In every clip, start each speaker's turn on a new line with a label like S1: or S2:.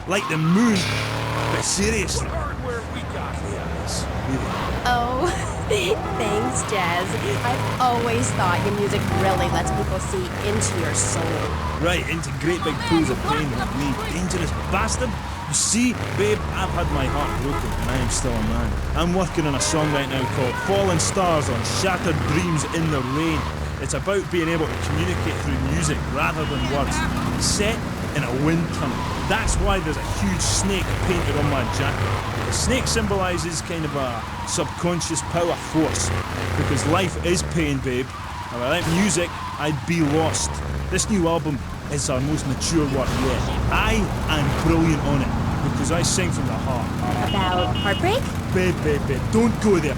S1: like the moon. But seriously.
S2: Oh, thanks, Jazz. I've always thought your music really lets people see into your soul.
S1: Right, into great big pools of pain like me, dangerous bastard. You see, babe, I've had my heart broken and I am still a man. I'm working on a song right now called Fallen Stars on Shattered Dreams in the Rain. It's about being able to communicate through music rather than words. Set in a wind tunnel. That's why there's a huge snake painted on my jacket. The snake symbolises kind of a subconscious power force. Because life is pain, babe. And without music, I'd be lost. This new album is our most mature work yet. I am brilliant on it because I sing from the heart.
S2: About heartbreak?
S1: Babe, don't go there.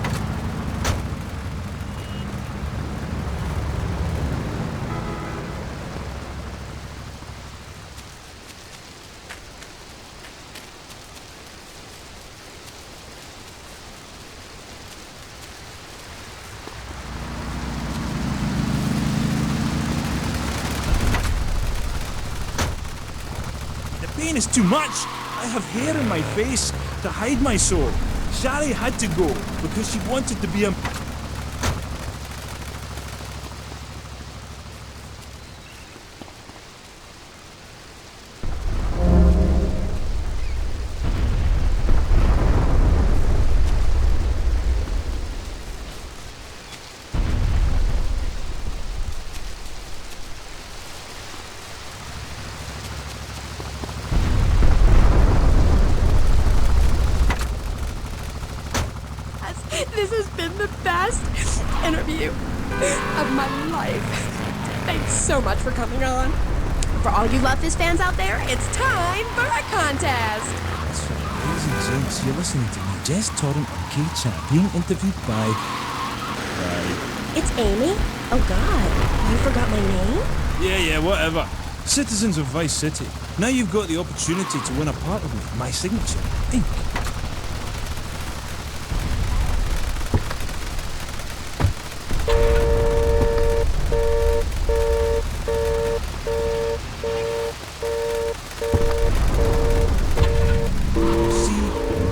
S1: Pain is too much. I have hair in my face to hide my soul. Shari had to go because she wanted to be a...
S2: This has been the best interview of my life. Thanks so much for coming on. For all you Love Fist fans out there, it's time for a contest.
S1: That's right, ladies and gents, you're listening to me, Jess Torrent on K-Chat, being interviewed by...
S2: It's Amy? Oh God, you forgot my name?
S1: Yeah, whatever. Citizens of Vice City. Now you've got the opportunity to win a part of me, my signature, ink.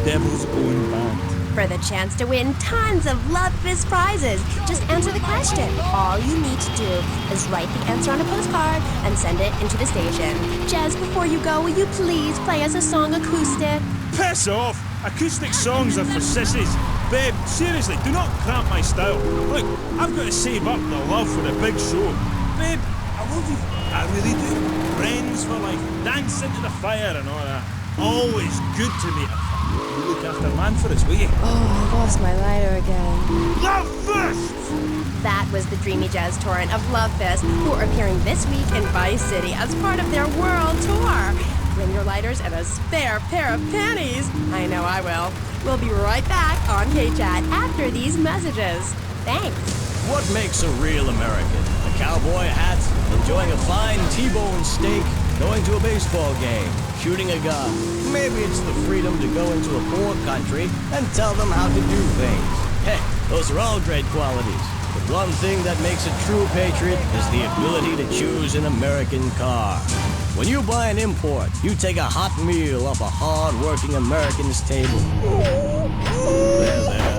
S1: Devil's Own Band.
S2: For the chance to win tons of Love Fist prizes, just answer the question. All you need to do is write the answer on a postcard and send it into the station. Jez, before you go, will you please play us a song acoustic?
S1: Piss off! Acoustic songs are for sissies. Babe, seriously, do not cramp my style. Look, I've got to save up the love for the big show. Babe, I love you. I really do. Friends for life, dance into the fire and all that. Always good to meet her. You look after man for us, will you?
S2: Oh, I lost my lighter again.
S1: Love Fist!
S2: That was the Dreamy Jazz Torrent of Love Fist, who are appearing this week in Vice City as part of their world tour. Bring your lighters and a spare pair of panties. I know I will. We'll be right back on K-Chat after these messages. Thanks.
S3: What makes a real American? A cowboy hat, enjoying a fine T-bone steak, going to a baseball game, shooting a gun. Maybe it's the freedom to go into a poor country and tell them how to do things. Hey, those are all great qualities. But one thing that makes a true patriot is the ability to choose an American car. When you buy an import, you take a hot meal off a hard-working American's table. There.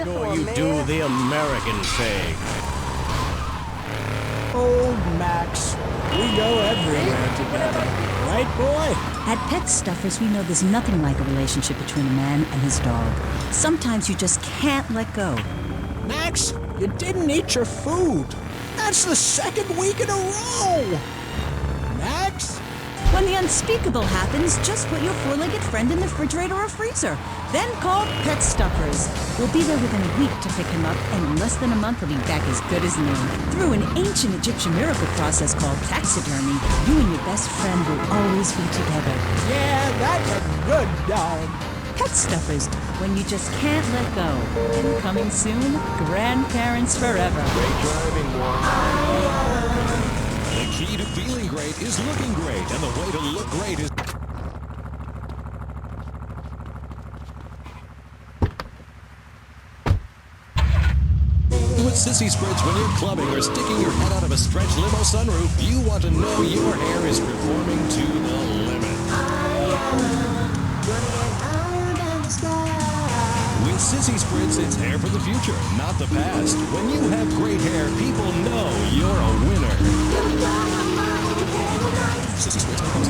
S3: Go, you do the American thing.
S4: Old Max, we go everywhere together. Right, boy?
S5: At Pet Stuffers, we know there's nothing like a relationship between a man and his dog. Sometimes you just can't let go.
S4: Max, you didn't eat your food. That's the second week in a row. Max?
S5: When the unspeakable happens, just put your four-legged friend in the refrigerator or freezer. Then call Pet Stuffers. We'll be there within a week to pick him up, and in less than a month he'll be back as good as new. Through an ancient Egyptian miracle process called taxidermy, you and your best friend will always be together.
S4: Yeah, that's a good dog.
S5: Pet Stuffers, when you just can't let go. And coming soon, Grandparents Forever.
S6: Great driving, Warren. The key to feeling great is looking great, and the way to look great is... With sissy spritz when you're clubbing or sticking your head out of a stretch limo sunroof, you want to know your hair is performing to the limit. With sissy spritz, it's hair for the future, not the past. When you have great hair, people know you're a winner. Sissy spritz comes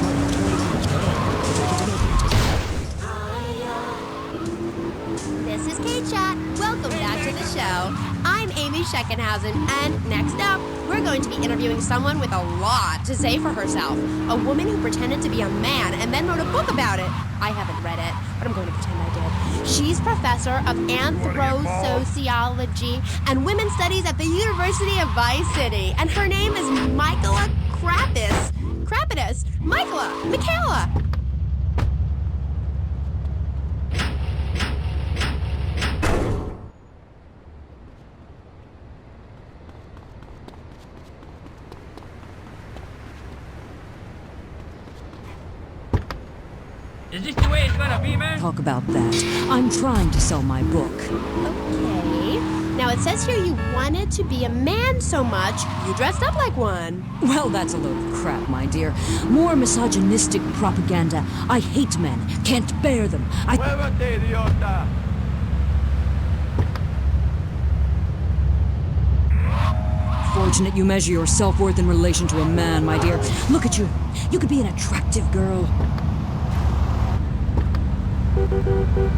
S2: This is Kate Shot. Welcome back to the show. I'm Amy Scheckenhausen, and next up, we're going to be interviewing someone with a lot to say for herself. A woman who pretended to be a man and then wrote a book about it. I haven't read it, but I'm going to pretend I did. She's professor of anthro-sociology and women's studies at the University of Vice City, and her name is Michaela Krapitis. Michaela.
S7: Is this the way it's gonna be, man?
S5: Talk about that. I'm trying to sell my book.
S2: Okay. Now it says here you wanted to be a man so much, you dressed up like one.
S5: Well, that's a load of crap, my dear. More misogynistic propaganda. I hate men. Can't bear them.
S7: Muévete, idiota!
S5: Fortunate you measure your self-worth in relation to a man, my dear. Look at you. You could be an attractive girl.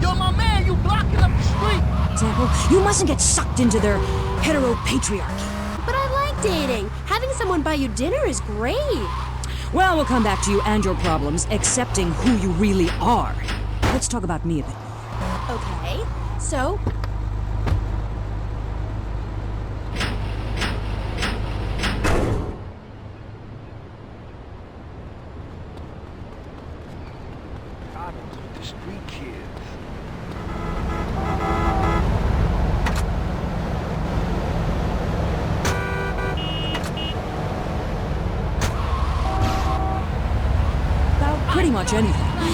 S7: Yo, my man, you blocking up the street!
S5: Example, you mustn't get sucked into their heteropatriarchy.
S2: But I like dating. Having someone buy you dinner is great.
S5: Well, we'll come back to you and your problems, accepting who you really are. Let's talk about me a bit.
S2: Okay, so...
S7: The street kids.
S5: About pretty much anything.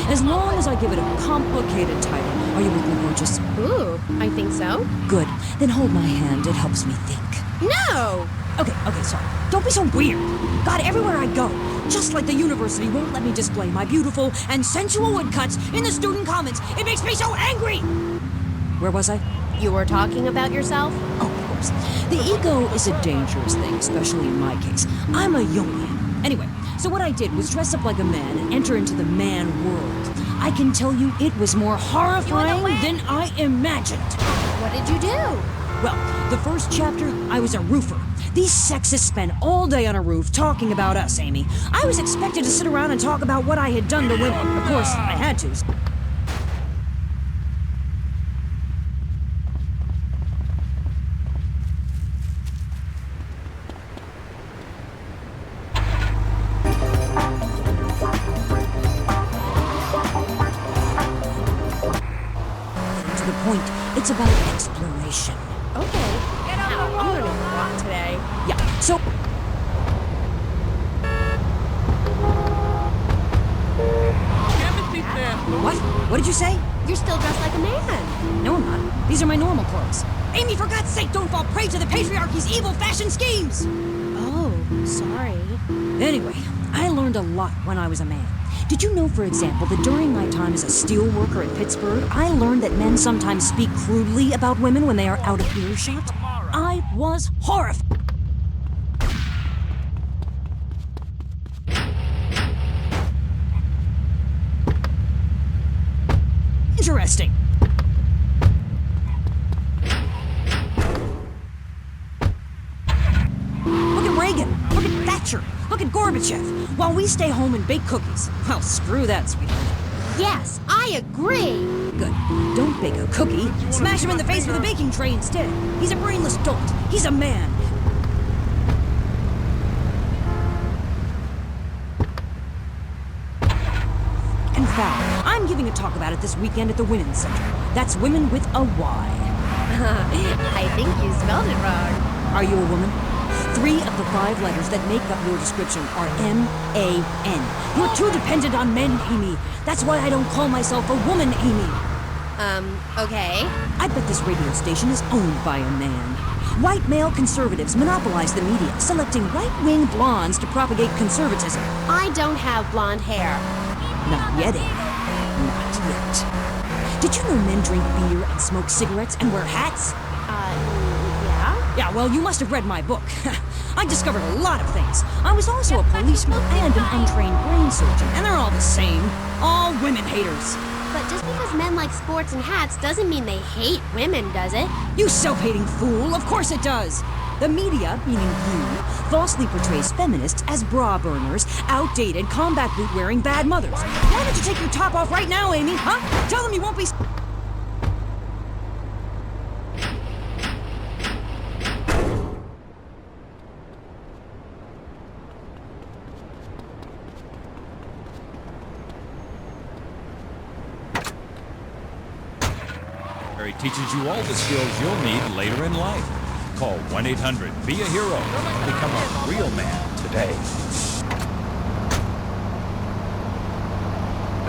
S5: As long as I give it a complicated title. Are you with me, gorgeous?
S2: Ooh, I think so.
S5: Good. Then hold my hand. It helps me think.
S2: No!
S5: Okay, sorry. Don't be so weird. God, everywhere I go, just like the university won't let me display my beautiful and sensual woodcuts in the student commons. It makes me so angry! Where was I?
S2: You were talking about yourself?
S5: Oh, of course. The ego is a dangerous thing, especially in my case. I'm a Jungian. Anyway, so what I did was dress up like a man and enter into the man world. I can tell you it was more horrifying than I imagined.
S2: What did you do?
S5: Well, the first chapter, I was a roofer. These sexists spend all day on a roof talking about us, Amy. I was expected to sit around and talk about what I had done to women. Of course, I had to. To the point, it's about exploration.
S2: Okay. Now, I'm learning a lot today.
S5: Yeah, so...
S7: Chemistry sample.
S5: What did you say?
S2: You're still dressed like a man.
S5: No, I'm not. These are my normal clothes. Amy, for God's sake, don't fall prey to the patriarchy's evil fashion schemes!
S2: Oh, sorry.
S5: Anyway, I learned a lot when I was a man. Did you know, for example, that during my time as a steel worker in Pittsburgh, I learned that men sometimes speak crudely about women when they are out of earshot? I was horrified. Interesting. Look at Reagan. Look at Thatcher. Look at Gorbachev. While we stay home and bake cookies. Well, screw that, sweetheart.
S2: Yes, I agree.
S5: Good. Don't bake a cookie. Smash him in the face with a baking tray instead. He's a brainless dolt. He's a man. And foul. I'm giving a talk about it this weekend at the Women's Center. That's women with a Y.
S2: I think you spelled it wrong.
S5: Are you a woman? 3 of the 5 letters that make up your description are M-A-N. You're too dependent on men, Amy. That's why I don't call myself a woman, Amy.
S2: Okay.
S5: I bet this radio station is owned by a man. White male conservatives monopolize the media, selecting right-wing blondes to propagate conservatism.
S2: I don't have blonde hair.
S5: Not yet, Amy. Not yet. Did you know men drink beer and smoke cigarettes and wear hats?
S2: Yeah?
S5: Yeah, well, you must have read my book. I discovered a lot of things. I was also a policeman and an untrained brain surgeon, and they're all the same. All women haters.
S2: But just because men like sports and hats doesn't mean they hate women, does it?
S5: You self-hating fool! Of course it does! The media, meaning you, falsely portrays feminists as bra burners, outdated, combat boot-wearing bad mothers. Why don't you take your top off right now, Amy, huh? Tell them you won't be...
S8: He teaches you all the skills you'll need later in life. Call 1-800-BE-A-HERO and become a real man today.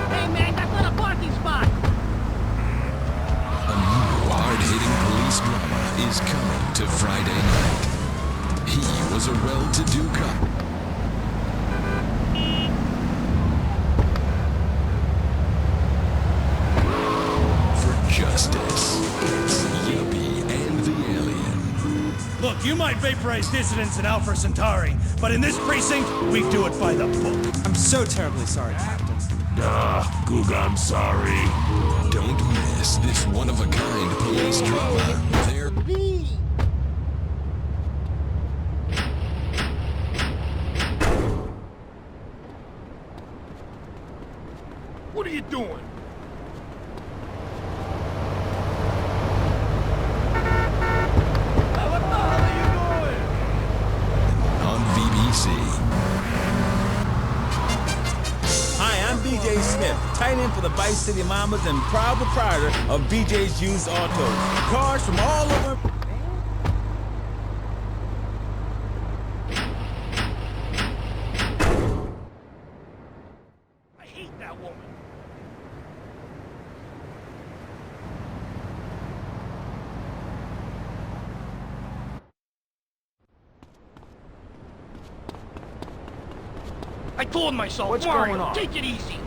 S7: Hey man, that's not a parking spot.
S6: A new hard-hitting police drama is coming to Friday night. He was a well-to-do cop. Justice. It's Yuppie and the Alien.
S1: Look, you might vaporize dissidents in Alpha Centauri, but in this precinct, we do it by the book.
S4: I'm so terribly sorry, Captain.
S1: Googa, I'm sorry.
S6: Don't miss this one-of-a-kind police drama. There.
S7: What are you doing?
S8: Hi, I'm BJ Smith, tight end for the Vice City Mamas and proud proprietor of BJ's Used Autos. Cars from all over.
S7: I hate that woman. I told myself,
S9: What's
S7: Mario,
S9: going on?
S7: take it easy.